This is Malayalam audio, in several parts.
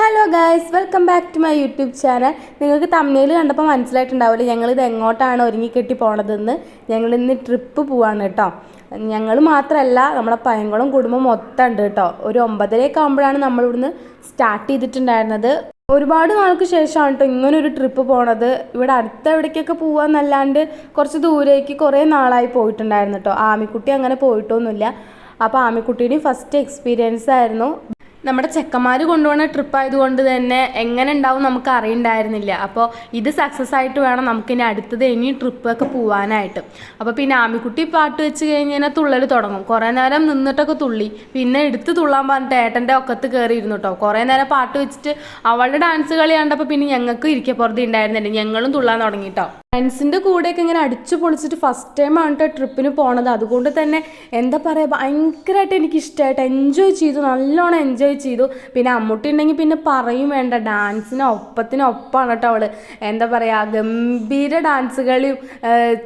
Hello guys, welcome back to my YouTube channel. നിങ്ങൾക്ക് തമ്മിൽ കണ്ടപ്പോൾ മനസ്സിലായിട്ടുണ്ടാവില്ല ഞങ്ങളിത് എങ്ങോട്ടാണ് ഒരുങ്ങിക്കെട്ടി പോണതെന്ന്. ഞങ്ങളിന്ന് ട്രിപ്പ് പോവാണ് കേട്ടോ. ഞങ്ങൾ മാത്രമല്ല, നമ്മുടെ പയങ്ങളും കുടുംബം മൊത്തം ഉണ്ട് കേട്ടോ. ഒരു 9:30 ആകുമ്പോഴാണ് നമ്മളിവിടുന്ന് സ്റ്റാർട്ട് ചെയ്തിട്ടുണ്ടായിരുന്നത്. ഒരുപാട് നാൾക്ക് ശേഷമാണ് കേട്ടോ ഇങ്ങനൊരു ട്രിപ്പ് പോണത്. ഇവിടെ അടുത്ത എവിടേക്കൊക്കെ പോകാമെന്നല്ലാണ്ട് കുറച്ച് ദൂരേക്ക് കുറേ നാളായി പോയിട്ടുണ്ടായിരുന്നു കേട്ടോ. ആമിക്കുട്ടി അങ്ങനെ പോയിട്ടൊന്നുമില്ല. അപ്പോൾ ആമിക്കുട്ടിയുടെയും ഫസ്റ്റ് എക്സ്പീരിയൻസ് ആയിരുന്നു. നമ്മുടെ ചെക്കന്മാർ കൊണ്ടുപോകുന്ന ട്രിപ്പ് ആയതുകൊണ്ട് തന്നെ എങ്ങനെ ഉണ്ടാവും നമുക്ക് അറിയണ്ടായിരുന്നില്ല. അപ്പോൾ ഇത് സക്സസ് ആയിട്ട് വേണം നമുക്കിനി അടുത്തത് ഇനി ട്രിപ്പൊക്കെ പോകാനായിട്ട്. അപ്പോൾ പിന്നെ ആമിക്കുട്ടി പാട്ട് വെച്ച് കഴിഞ്ഞാൽ തുള്ളൽ തുടങ്ങും. കുറേ നേരം നിന്നിട്ടൊക്കെ തുള്ളി, പിന്നെ എടുത്ത് തുള്ളാൻ പറഞ്ഞിട്ട് ഏട്ടൻ്റെ ഒക്കത്ത് കയറിയിരുന്നു കേട്ടോ. കുറേ നേരം പാട്ട് വെച്ചിട്ട് അവളുടെ ഡാൻസ് കളി കണ്ടപ്പോൾ പിന്നെ ഞങ്ങൾക്ക് ഇരിക്കപ്പുറത്ത് ഉണ്ടായിരുന്നില്ല, ഞങ്ങളും തുള്ളാൻ തുടങ്ങി കേട്ടോ. ഫ്രണ്ട്സിൻ്റെ കൂടെയൊക്കെ ഇങ്ങനെ അടിച്ചു പൊളിച്ചിട്ട് ഫസ്റ്റ് ടൈം ആണ് കേട്ടോ ട്രിപ്പിന് പോണത്. അതുകൊണ്ട് തന്നെ എന്താ പറയുക, ഭയങ്കരമായിട്ട് എനിക്ക് ഇഷ്ടമായിട്ട് എൻജോയ് ചെയ്തു, നല്ലോണം എൻജോയ് ചെയ്തു. പിന്നെ അമ്മൂട്ടി ഉണ്ടെങ്കിൽ പിന്നെ പറയും വേണ്ട, ഒപ്പത്തിനൊപ്പമാണ് കേട്ടോ അവള്. എന്താ പറയുക, ഗംഭീര ഡാൻസ് കളിയും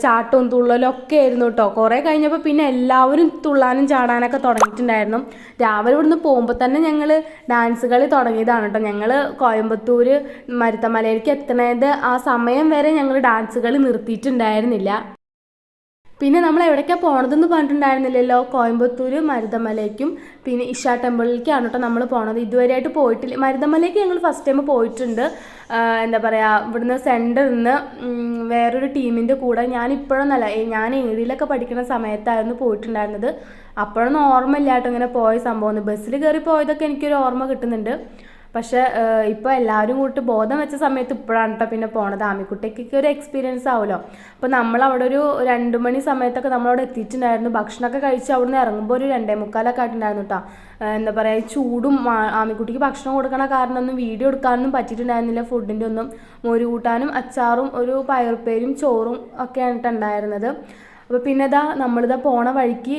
ചാട്ടവും തുള്ളലും ഒക്കെ ആയിരുന്നു കേട്ടോ. കുറേ കഴിഞ്ഞപ്പോൾ പിന്നെ എല്ലാവരും തുള്ളാനും ചാടാനൊക്കെ തുടങ്ങിയിട്ടുണ്ടായിരുന്നു. രാവിലെ ഇവിടുന്ന് പോകുമ്പോൾ തന്നെ ഞങ്ങൾ ഡാൻസ് കളി തുടങ്ങിയതാണ് കേട്ടോ. ഞങ്ങൾ കോയമ്പത്തൂർ മരുത്തമലയിലേക്ക് എത്തുന്നത് ആ സമയം വരെ ഞങ്ങൾ ഡാൻസ് കളി നിർത്തിയിട്ടുണ്ടായിരുന്നില്ല. പിന്നെ നമ്മൾ എവിടേക്കാണ് പോണതെന്ന് പറഞ്ഞിട്ടുണ്ടായിരുന്നില്ലല്ലോ. കോയമ്പത്തൂർ മരുതമലയ്ക്കും പിന്നെ ഇഷ ടെമ്പിളിലേക്കാണ് കേട്ടോ നമ്മൾ പോണത്. ഇതുവരെയായിട്ട് പോയിട്ടില്ല. മരുതമലയ്ക്ക് ഞങ്ങൾ ഫസ്റ്റ് ടൈം പോയിട്ടുണ്ട്. എന്താ പറയുക, ഇവിടുന്ന് സെൻറ്ററിൽ നിന്ന് വേറൊരു ടീമിൻ്റെ കൂടെ, ഞാനിപ്പോഴൊന്നല്ല, ഞാൻ ഏഴിലൊക്കെ പഠിക്കുന്ന സമയത്തായിരുന്നു പോയിട്ടുണ്ടായിരുന്നത്. അപ്പോഴൊന്നും ഓർമ്മയില്ല കേട്ടോ ഇങ്ങനെ പോയ സംഭവം. ബസ്സിൽ കയറി പോയതൊക്കെ എനിക്കൊരു ഓർമ്മ കിട്ടുന്നുണ്ട്. പക്ഷേ ഇപ്പോൾ എല്ലാവരും കൂട്ടി ബോധം വെച്ച സമയത്ത് ഇപ്പോഴാണ് കേട്ടോ പിന്നെ പോണത്. ആമിക്കുട്ടിക്കൊക്കെ ഒരു എക്സ്പീരിയൻസ് ആവുമല്ലോ. അപ്പോൾ നമ്മളവിടെ ഒരു 2 മണി സമയത്തൊക്കെ നമ്മളവിടെ എത്തിയിട്ടുണ്ടായിരുന്നു. ഭക്ഷണമൊക്കെ കഴിച്ച് അവിടെ നിന്ന് ഇറങ്ങുമ്പോൾ ഒരു 2:45 ആയിട്ടുണ്ടായിരുന്നു കേട്ടോ. എന്താ പറയുക, ചൂടും ആമിക്കുട്ടിക്ക് ഭക്ഷണം കൊടുക്കണ കാരണമൊന്നും വീഡിയോ എടുക്കാനൊന്നും പറ്റിയിട്ടുണ്ടായിരുന്നില്ല. ഫുഡിൻ്റെ ഒന്നും മോര് കൂട്ടാനും അച്ചാറും ഒരു പയറുപ്പേരും ചോറും ഒക്കെയാണ് ഉണ്ടായിരുന്നത്. അപ്പോൾ പിന്നെ നമ്മളിതാ പോണ വഴിക്ക്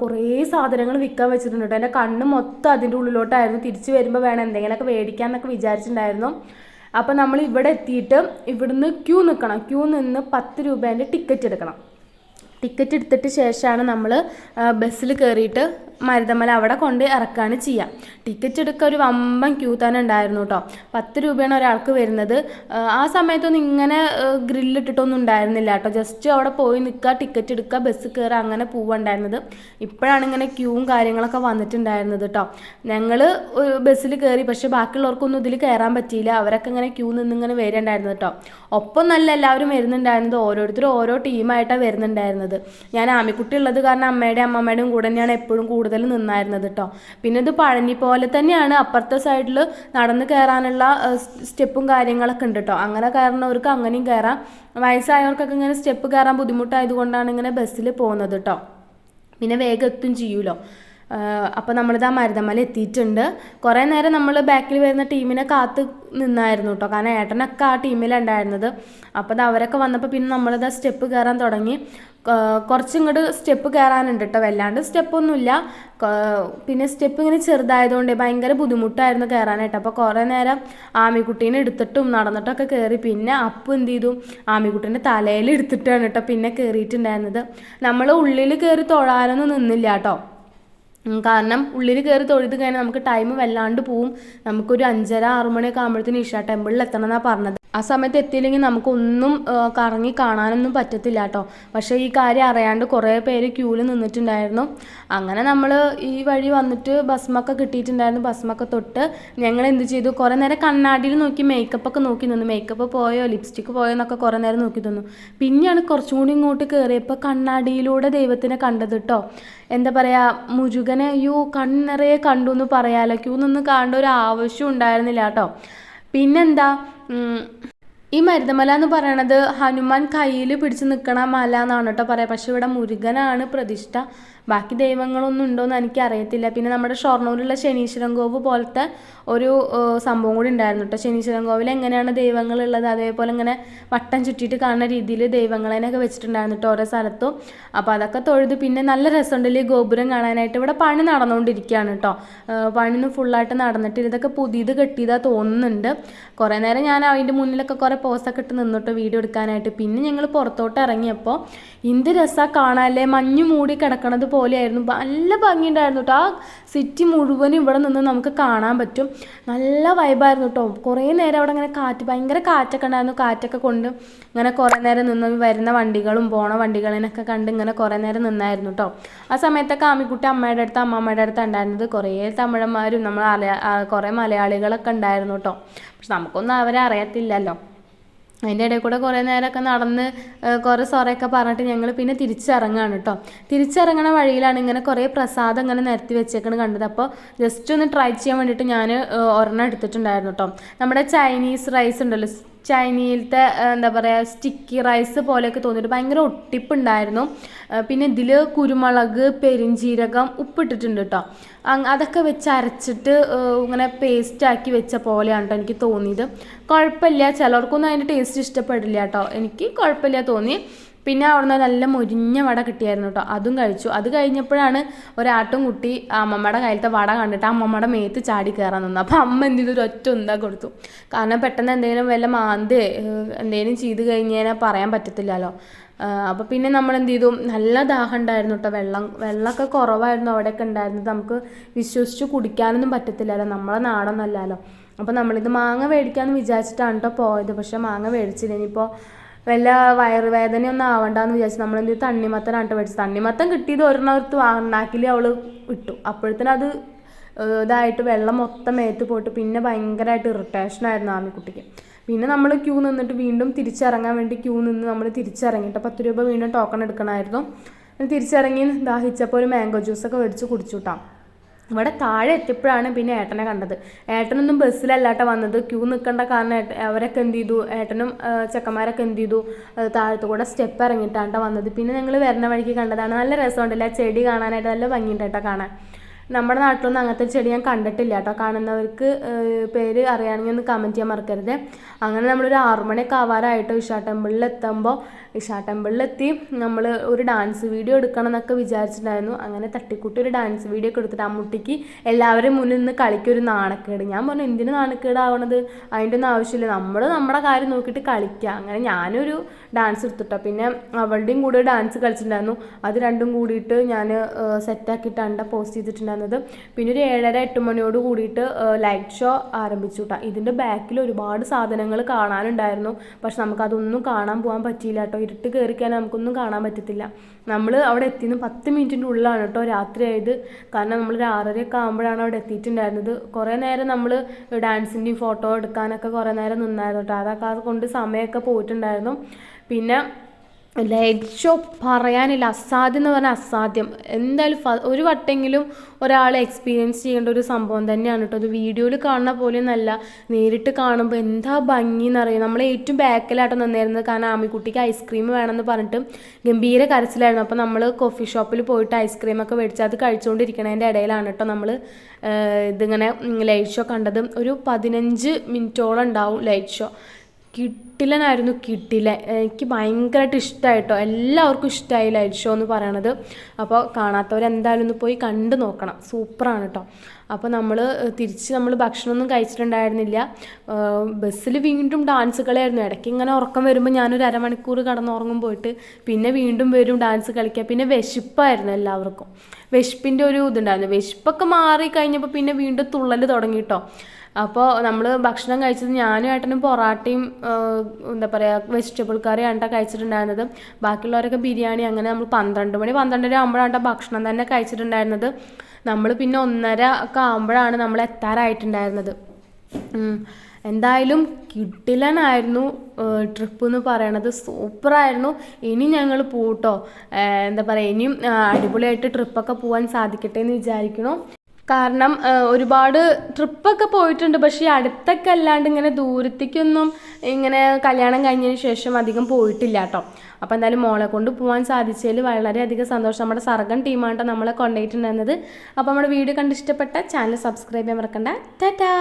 കുറേ സാധനങ്ങൾ വിൽക്കാൻ വെച്ചിട്ടുണ്ട് കേട്ടോ. എൻ്റെ കണ്ണ് മൊത്തം അതിൻ്റെ ഉള്ളിലോട്ടായിരുന്നു. തിരിച്ച് വരുമ്പോൾ വേണം എന്തെങ്കിലുമൊക്കെ മേടിക്കാമെന്നൊക്കെ വിചാരിച്ചിട്ടുണ്ടായിരുന്നു. അപ്പോൾ നമ്മൾ ഇവിടെ എത്തിയിട്ട് ഇവിടുന്ന് ക്യൂ നിൽക്കണം. ക്യൂ നിന്ന് 10 രൂപേൻ്റെ ടിക്കറ്റ് എടുക്കണം. ടിക്കറ്റ് എടുത്തിട്ട് ശേഷമാണ് നമ്മൾ ബസ്സിൽ കയറിയിട്ട് മരുതമല അവിടെ കൊണ്ട് ഇറക്കുകയാണ് ചെയ്യുക. ടിക്കറ്റ് എടുക്കുക ഒരു വമ്പൻ ക്യൂ തന്നെ ഉണ്ടായിരുന്നു കേട്ടോ. 10 രൂപയാണ് ഒരാൾക്ക് വരുന്നത്. ആ സമയത്തൊന്നും ഇങ്ങനെ ഗ്രില്ലിട്ടിട്ടൊന്നും ഉണ്ടായിരുന്നില്ല കേട്ടോ. ജസ്റ്റ് അവിടെ പോയി നിൽക്കുക, ടിക്കറ്റ് എടുക്കുക, ബസ് കയറുക, അങ്ങനെ പോവുണ്ടായിരുന്നത്. ഇപ്പോഴാണ് ഇങ്ങനെ ക്യൂവും കാര്യങ്ങളൊക്കെ വന്നിട്ടുണ്ടായിരുന്നത് കേട്ടോ. ഞങ്ങൾ ബസ്സിൽ കയറി, പക്ഷേ ബാക്കിയുള്ളവർക്കൊന്നും ഇതിൽ കയറാൻ പറ്റിയില്ല. അവരൊക്കെ ഇങ്ങനെ ക്യൂ നിന്നിങ്ങനെ വരുന്നുണ്ടായിരുന്നത് കേട്ടോ. ഒപ്പം നല്ല എല്ലാവരും വരുന്നുണ്ടായിരുന്നത്, ഓരോരുത്തരും ഓരോ ടീമായിട്ടാണ് വരുന്നുണ്ടായിരുന്നത്. ഞാൻ ആമിക്കുട്ടി ഉള്ളത് കാരണം അമ്മയുടെയും അമ്മമ്മയുടെയും കൂടെ തന്നെയാണ് എപ്പോഴും കൂടുതൽ നിന്നായിരുന്നത് കേട്ടോ. പിന്നെ ഇത് പഴനി പോലെ തന്നെയാണ്, അപ്പുറത്തെ സൈഡിൽ നടന്ന് കയറാനുള്ള സ്റ്റെപ്പും കാര്യങ്ങളൊക്കെ ഉണ്ട് കേട്ടോ. അങ്ങനെ കയറുന്നവർക്ക് അങ്ങനെയും കയറാം. വയസ്സായവർക്കൊക്കെ ഇങ്ങനെ സ്റ്റെപ്പ് കയറാൻ ബുദ്ധിമുട്ടായതുകൊണ്ടാണ് ഇങ്ങനെ ബസ്സിൽ പോകുന്നത് കേട്ടോ. പിന്നെ വേഗം എത്തും ചെയ്യൂലോ. അപ്പോൾ നമ്മളിതാ മരുതമല എത്തിയിട്ടുണ്ട്. കുറേ നേരം നമ്മൾ ബാക്കിൽ വരുന്ന ടീമിനെ കാത്ത് നിന്നായിരുന്നു കേട്ടോ. കാരണം ഏട്ടനൊക്കെ ആ ടീമിലുണ്ടായിരുന്നത്. അപ്പോൾ അവരൊക്കെ വന്നപ്പോൾ പിന്നെ നമ്മളിതാ സ്റ്റെപ്പ് കയറാൻ തുടങ്ങി. കുറച്ചിങ്ങോട്ട് സ്റ്റെപ്പ് കയറാനുണ്ട് കേട്ടോ. വല്ലാണ്ട് സ്റ്റെപ്പൊന്നുമില്ല. പിന്നെ സ്റ്റെപ്പ് ഇങ്ങനെ ചെറുതായതുകൊണ്ട് ഭയങ്കര ബുദ്ധിമുട്ടായിരുന്നു കയറാനായിട്ട്. അപ്പോൾ കുറേ നേരം ആമിക്കുട്ടീനെ എടുത്തിട്ടും നടന്നിട്ടൊക്കെ കയറി. പിന്നെ അപ്പം എന്ത് ചെയ്തു, ആമിക്കുട്ടീൻ്റെ തലയിൽ എടുത്തിട്ടാണ് കേട്ടോ പിന്നെ കയറിയിട്ടുണ്ടായിരുന്നത്. നമ്മൾ ഉള്ളിൽ കയറി തൊഴാനൊന്നും നിന്നില്ല കേട്ടോ. കാരണം ഉള്ളിൽ കയറി തൊഴുത് കഴിഞ്ഞാൽ നമുക്ക് ടൈം വല്ലാണ്ട് പോവും. നമുക്കൊരു 5:30-6 മണിയൊക്കെ ആകുമ്പോഴത്തേന് ഇഷ ടെമ്പിളിൽ എത്തണം എന്നാണ് പറഞ്ഞത്. ആ സമയത്ത് എത്തിയില്ലെങ്കിൽ നമുക്കൊന്നും കറങ്ങി കാണാനൊന്നും പറ്റത്തില്ല കേട്ടോ. പക്ഷേ ഈ കാര്യം അറിയാണ്ട് കുറേ പേര് ക്യൂവിൽ നിന്നിട്ടുണ്ടായിരുന്നു. അങ്ങനെ നമ്മൾ ഈ വഴി വന്നിട്ട് ബസ്മൊക്കെ കിട്ടിയിട്ടുണ്ടായിരുന്നു. ബസ്മൊക്കെ തൊട്ട് ഞങ്ങൾ എന്ത് ചെയ്തു, കുറേ നേരം കണ്ണാടിയിൽ നോക്കി മേക്കപ്പൊക്കെ നോക്കി നിന്നു. മേക്കപ്പ് പോയോ ലിപ്സ്റ്റിക്ക് പോയോ എന്നൊക്കെ കുറേ നേരം നോക്കി തന്നു. പിന്നെയാണ് കുറച്ചും കൂടി ഇങ്ങോട്ട് കയറിയപ്പോൾ കണ്ണാടിയിലൂടെ ദൈവത്തിനെ കണ്ടത് കേട്ടോ. എന്താ പറയുക, മുരുകനെ കണ്ണിറയെ കണ്ടു എന്ന് പറയാമല്ലോ. ക്യൂ നിന്ന് കാണേണ്ട ഒരു ആവശ്യം ഉണ്ടായിരുന്നില്ല കേട്ടോ. പിന്നെന്താ, ഈ മരുതമല എന്ന് പറയണത് ഹനുമാൻ കയ്യിൽ പിടിച്ച് നിൽക്കണ മല എന്നാണ് കേട്ടോ പറയാം. പക്ഷെ ഇവിടെ മുരുകനാണ് പ്രതിഷ്ഠ. ബാക്കി ദൈവങ്ങളൊന്നും ഉണ്ടോയെന്ന് എനിക്കറിയത്തില്ല. പിന്നെ നമ്മുടെ ഷൊർണൂരിലുള്ള ശനീശ്വരൻ കോവ് പോലത്തെ ഒരു സംഭവം കൂടി ഉണ്ടായിരുന്നു കേട്ടോ. ശനീശ്വരൻ കോവിൽ എങ്ങനെയാണ് ദൈവങ്ങളുള്ളത് അതേപോലെ ഇങ്ങനെ വട്ടം ചുറ്റിയിട്ട് കാണുന്ന രീതിയിൽ ദൈവങ്ങളെയൊക്കെ വെച്ചിട്ടുണ്ടായിരുന്നു കേട്ടോ ഓരോ സ്ഥലത്തും. അപ്പോൾ അതൊക്കെ തൊഴുത് പിന്നെ നല്ല രസമുണ്ടല്ലേ ഗോപുരം കാണാനായിട്ട്. ഇവിടെ പണി നടന്നുകൊണ്ടിരിക്കുകയാണ് കേട്ടോ. പണിയൊന്നും ഫുള്ളായിട്ട് നടന്നിട്ടില്ല. ഇതൊക്കെ പുതിയത് കെട്ടിയതാ തോന്നുന്നുണ്ട്. കുറേ നേരം ഞാൻ അതിൻ്റെ മുന്നിലൊക്കെ കുറേ പോസ്റ്റൊക്കെ ഇട്ട് നിന്നിട്ടോ വീഡിയോ എടുക്കാനായിട്ട്. പിന്നെ ഞങ്ങൾ പുറത്തോട്ട് ഇറങ്ങിയപ്പോൾ എന്ത് രസമാണ് കാണാനല്ലേ, മഞ്ഞ് മൂടി കിടക്കണത് പോലെയായിരുന്നു. നല്ല ഭംഗിയുണ്ടായിരുന്നു കേട്ടോ. ആ സിറ്റി മുഴുവനും ഇവിടെ നിന്ന് നമുക്ക് കാണാൻ പറ്റും. നല്ല വൈബായിരുന്നു കേട്ടോ. കുറേ നേരം അവിടെ ഇങ്ങനെ ഭയങ്കര കാറ്റൊക്കെ ഉണ്ടായിരുന്നു. കാറ്റൊക്കെ കൊണ്ട് ഇങ്ങനെ കുറേ നേരം നിന്ന് വരുന്ന വണ്ടികളും പോണ വണ്ടികളിനൊക്കെ കണ്ട് ഇങ്ങനെ കുറേ നേരം നിന്നായിരുന്നു കേട്ടോ. ആ സമയത്തൊക്കെ ആമിക്കുട്ടി അമ്മയുടെ അടുത്ത് അമ്മമ്മയുടെ അടുത്ത് ഉണ്ടായിരുന്നത്. കുറേ തമിഴന്മാരും കുറേ മലയാളികളൊക്കെ ഉണ്ടായിരുന്നു കേട്ടോ. പക്ഷെ നമുക്കൊന്നും അവരെ അറിയത്തില്ലല്ലോ. അതിൻ്റെ ഇടയിൽ കൂടെ കുറേ നേരമൊക്കെ നടന്ന് കുറേ സൊറയൊക്കെ പറഞ്ഞിട്ട് ഞങ്ങൾ പിന്നെ തിരിച്ചിറങ്ങുകയാണ് കേട്ടോ. തിരിച്ചിറങ്ങണ വഴിയിലാണ് ഇങ്ങനെ കുറേ പ്രസാദം ഇങ്ങനെ നിരത്തി വെച്ചേക്കണ് കണ്ടത്. അപ്പോൾ ജസ്റ്റ് ഒന്ന് ട്രൈ ചെയ്യാൻ വേണ്ടിയിട്ട് ഞാൻ ഒരെണ്ണം എടുത്തിട്ടുണ്ടായിരുന്നു കേട്ടോ. നമ്മുടെ ചൈനീസ് റൈസ് ഉണ്ടല്ലോ, ചൈനയിലത്തെ എന്താ പറയുക സ്റ്റിക്കി റൈസ് പോലെയൊക്കെ തോന്നിയിട്ട് ഭയങ്കര ഒട്ടിപ്പുണ്ടായിരുന്നു. പിന്നെ ഇതിൽ കുരുമുളക്, പെരിഞ്ചീരകം, ഉപ്പിട്ടിട്ടുണ്ട് കേട്ടോ. അതൊക്കെ വെച്ച് അരച്ചിട്ട് ഇങ്ങനെ പേസ്റ്റാക്കി വെച്ച പോലെയാണ് കേട്ടോ എനിക്ക് തോന്നിയത്. കുഴപ്പമില്ല, ചിലർക്കൊന്നും അതിൻ്റെ ടേസ്റ്റ് ഇഷ്ടപ്പെടില്ല കേട്ടോ. എനിക്ക് കുഴപ്പമില്ല തോന്നി. പിന്നെ അവിടുന്ന് നല്ല മൊരിഞ്ഞ വട കിട്ടിയായിരുന്നു കേട്ടോ. അതും കഴിച്ചു. അത് കഴിഞ്ഞപ്പോഴാണ് ഒരാട്ടും കുട്ടി അമ്മമ്മയുടെ കയ്യിലത്തെ വട കണ്ടിട്ട് അമ്മമ്മയുടെ മേത്ത് ചാടി കയറാൻ നിന്നു. അപ്പോൾ അമ്മ എന്തെങ്കിലും ഒരു ഒറ്റ ഉന്താ കൊടുത്തു. കാരണം പെട്ടെന്ന് എന്തെങ്കിലും വല്ല മാന്ത് എന്തെങ്കിലും ചെയ്ത് കഴിഞ്ഞാൽ പറയാൻ പറ്റത്തില്ലല്ലോ. അപ്പോൾ പിന്നെ നമ്മൾ എന്ത് ചെയ്തു, നല്ല ദാഹം ഉണ്ടായിരുന്നു കേട്ടോ. വെള്ളമൊക്കെ കുറവായിരുന്നു അവിടെയൊക്കെ ഉണ്ടായിരുന്നത്. നമുക്ക് വിശ്വസിച്ച് കുടിക്കാനൊന്നും പറ്റത്തില്ലല്ലോ, നമ്മളെ നാടൊന്നല്ലല്ലോ. അപ്പോൾ നമ്മളിത് മാങ്ങ മേടിക്കാമെന്ന് വിചാരിച്ചിട്ടാണ് കേട്ടോ പോയത്. പക്ഷേ മാങ്ങ മേടിച്ചില്ല. ഇനിയിപ്പോൾ വല്ല വയറുവേദനയൊന്നും ആവണ്ടെന്ന് വിചാരിച്ചു നമ്മളെന്ത് തണ്ണിമത്തനാണ് കേട്ടോ മേടിച്ചത്. തണ്ണിമത്തൻ കിട്ടിയത് ഒരെണ്ണത്ത് നാക്കിൽ അവൾ ഇട്ടു. അപ്പോഴത്തേനും അത് ഇതായിട്ട് വെള്ളം മൊത്തം മേത്ത് പോയിട്ട് പിന്നെ ഭയങ്കരമായിട്ട് ഇറിറ്റേഷനായിരുന്നു ആമിക്കുട്ടിക്ക്. പിന്നെ നമ്മൾ ക്യൂ നിന്നിട്ട് വീണ്ടും തിരിച്ചിറങ്ങാൻ വേണ്ടി ക്യൂ നിന്ന് നമ്മൾ തിരിച്ചിറങ്ങിയിട്ട് 10 രൂപ വീണ്ടും ടോക്കൺ എടുക്കണമായിരുന്നു. തിരിച്ചിറങ്ങി ദാഹിച്ചപ്പോൾ ഒരു മാംഗോ ജ്യൂസൊക്കെ മേടിച്ച് കുടിച്ചു കേട്ടോ. ഇവിടെ താഴെ എത്തിയപ്പോഴാണ് പിന്നെ ഏട്ടനെ കണ്ടത്. ഏട്ടനൊന്നും ബസ്സിലല്ലാട്ടോ വന്നത്. ക്യൂ നിൽക്കേണ്ട കാരണം അവരൊക്കെ എന്ത് ചെയ്തു, ഏട്ടനും ചെക്കന്മാരൊക്കെ എന്ത് ചെയ്തു, താഴത്തു കൂടെ സ്റ്റെപ്പ് ഇറങ്ങിയിട്ടാണ് വന്നത്. പിന്നെ ഞങ്ങൾ വരുന്ന വഴിക്ക് കണ്ടതാണ്. നല്ല രസമുണ്ടല്ല, ചെടി കാണാനായിട്ട് നല്ല ഭംഗിയുണ്ട് കേട്ടോ കാണാൻ. നമ്മുടെ നാട്ടിലൊന്നും അങ്ങനത്തെ ചെടി ഞാൻ കണ്ടിട്ടില്ല കേട്ടോ. കാണുന്നവർക്ക് പേര് അറിയാമെങ്കിൽ ഒന്ന് കമൻറ്റ് ചെയ്യാൻ മറക്കരുത്. അങ്ങനെ നമ്മളൊരു 6 മണിയൊക്കെ ആവാറായിട്ട് ഇഷാ ടെമ്പിളിലെത്തി നമ്മൾ ഒരു ഡാൻസ് വീഡിയോ എടുക്കണം എന്നൊക്കെ വിചാരിച്ചിട്ടുണ്ടായിരുന്നു. അങ്ങനെ തട്ടിക്കൂട്ടി ഒരു ഡാൻസ് വീഡിയോ ഒക്കെ എടുത്തിട്ട് അമ്മൂട്ടിക്ക് എല്ലാവരും മുന്നിൽ നിന്ന് കളിക്കൊരു നാണക്കേട്. ഞാൻ പറഞ്ഞു എന്തിനു നാണക്കേടാവണത്, അതിൻ്റെ ഒന്നും ആവശ്യമില്ല, നമ്മൾ നമ്മുടെ കാര്യം നോക്കിയിട്ട് കളിക്കുക. അങ്ങനെ ഞാനൊരു ഡാൻസ് എടുത്തിട്ടോ. പിന്നെ അവളുടെയും കൂടെ ഡാൻസ് കളിച്ചിട്ടുണ്ടായിരുന്നു. അത് രണ്ടും കൂടിയിട്ട് ഞാൻ സെറ്റാക്കിയിട്ടാണ് പോസ്റ്റ് ചെയ്തിട്ടുണ്ടായിരുന്നത്. പിന്നെ ഒരു 7:30-8 മണിയോട് കൂടിയിട്ട് ലൈറ്റ് ഷോ ആരംഭിച്ചു കേട്ടോ. ഇതിൻ്റെ ബാക്കിൽ ഒരുപാട് സാധനങ്ങൾ കാണാനുണ്ടായിരുന്നു. പക്ഷെ നമുക്കതൊന്നും കാണാൻ പോകാൻ പറ്റിയില്ല കേട്ടോ. ഇരുട്ട് കയറിക്കാൻ നമുക്കൊന്നും കാണാൻ പറ്റത്തില്ല. നമ്മൾ അവിടെ എത്തിയെന്ന് 10 മിനിറ്റിൻ്റെ ഉള്ളിലാണ് കേട്ടോ രാത്രിയായത്. കാരണം നമ്മൾ ഒരു 6:30 ആകുമ്പോഴാണ് അവിടെ എത്തിയിട്ടുണ്ടായിരുന്നത്. കുറേ നേരം നമ്മൾ ഡാൻസിൻ്റെയും ഫോട്ടോ എടുക്കാനൊക്കെ കുറേ നേരം നിന്നായിരുന്നു കേട്ടോ. അതൊക്കെ കൊണ്ട് സമയമൊക്കെ പോയിട്ടുണ്ടായിരുന്നു. പിന്നെ ലൈറ്റ് ഷോ പറയാനില്ല, അസാധ്യം എന്ന് പറഞ്ഞാൽ അസാധ്യം. എന്തായാലും ഒരു വട്ടെങ്കിലും ഒരാൾ എക്സ്പീരിയൻസ് ചെയ്യേണ്ട ഒരു സംഭവം തന്നെയാണ് കേട്ടോ. അത് വീഡിയോയിൽ കാണുന്ന പോലെയൊന്നല്ല, നേരിട്ട് കാണുമ്പോൾ എന്താ ഭംഗി എന്നറിയാം. നമ്മൾ ഏറ്റവും ബാക്കിലായിട്ട് നിന്നായിരുന്നത്. കാരണം ആമിക്കുട്ടിക്ക് ഐസ്ക്രീം വേണമെന്ന് പറഞ്ഞിട്ട് ഗംഭീര കരച്ചിലായിരുന്നു. അപ്പോൾ നമ്മൾ കോഫി ഷോപ്പിൽ പോയിട്ട് ഐസ്ക്രീമൊക്കെ മേടിച്ച് അത് കഴിച്ചുകൊണ്ടിരിക്കണതിൻ്റെ ഇടയിലാണ് കേട്ടോ നമ്മൾ ഇതിങ്ങനെ ലൈറ്റ് ഷോ കണ്ടത്. ഒരു 15 മിനിറ്റോളം ഉണ്ടാവും ലൈറ്റ് ഷോ. കിട്ടിലനായിരുന്നു, എനിക്ക് ഭയങ്കരമായിട്ട് ഇഷ്ടമായിട്ടോ. എല്ലാവർക്കും ഇഷ്ടമായി ലൈറ്റ് ഷോ എന്ന് പറയണത്. അപ്പോൾ കാണാത്തവരെന്തായാലും ഒന്ന് പോയി കണ്ടു നോക്കണം, സൂപ്പറാണ് കേട്ടോ. അപ്പോൾ നമ്മൾ ഭക്ഷണമൊന്നും കഴിച്ചിട്ടുണ്ടായിരുന്നില്ല. ബസ്സിൽ വീണ്ടും ഡാൻസ് കളിയായിരുന്നു. ഇടയ്ക്ക് ഇങ്ങനെ ഉറക്കം വരുമ്പോൾ ഞാനൊരു അരമണിക്കൂർ കിടന്നുറങ്ങും പോയിട്ട് പിന്നെ വീണ്ടും വരും ഡാൻസ് കളിക്കുക. പിന്നെ വിശപ്പായിരുന്നു എല്ലാവർക്കും. വിശപ്പിൻ്റെ ഒരു ഇതുണ്ടായിരുന്നു. വിശപ്പൊക്കെ മാറി കഴിഞ്ഞപ്പോൾ പിന്നെ വീണ്ടും തുള്ളൽ തുടങ്ങി കേട്ടോ. അപ്പോൾ നമ്മൾ ഭക്ഷണം കഴിച്ചത് ഞാനും ഏട്ടനും പൊറാട്ടയും എന്താ പറയുക വെജിറ്റബിൾ കറിയാണ് കഴിച്ചിട്ടുണ്ടായിരുന്നത്. ബാക്കിയുള്ളവരൊക്കെ ബിരിയാണി. അങ്ങനെ നമ്മൾ 12:30 ആകുമ്പോഴാണ് ഭക്ഷണം തന്നെ കഴിച്ചിട്ടുണ്ടായിരുന്നത്. നമ്മൾ പിന്നെ 1:30 ഒക്കെ ആകുമ്പോഴാണ് നമ്മൾ എത്താറായിട്ടുണ്ടായിരുന്നത്. എന്തായാലും കിടിലനായിരുന്നു ട്രിപ്പ് എന്ന് പറയണത്, സൂപ്പറായിരുന്നു. ഇനി ഞങ്ങൾ പോട്ടോ, എന്താ പറയുക, ഇനിയും അടിപൊളിയായിട്ട് ട്രിപ്പൊക്കെ പോകാൻ സാധിക്കട്ടെ എന്ന് വിചാരിക്കണം. കാരണം ഒരുപാട് ട്രിപ്പൊക്കെ പോയിട്ടുണ്ട്. പക്ഷേ അടുത്തൊക്കെ അല്ലാണ്ട് ഇങ്ങനെ ദൂരത്തേക്കൊന്നും ഇങ്ങനെ കല്യാണം കഴിഞ്ഞതിന് ശേഷം അധികം പോയിട്ടില്ല കേട്ടോ. അപ്പോൾ എന്തായാലും മോളെ കൊണ്ട് പോകാൻ സാധിച്ചതിൽ വളരെയധികം സന്തോഷം. നമ്മുടെ സർഗം ടീമാണ് നമ്മളെ കൊണ്ടുപോയിട്ടുണ്ടായിരുന്നത്. അപ്പോൾ നമ്മുടെ വീഡിയോ കണ്ട് ഇഷ്ടപ്പെട്ട ചാനൽ സബ്സ്ക്രൈബ് ചെയ്യാൻ മറക്കണ്ട. ടാറ്റാ.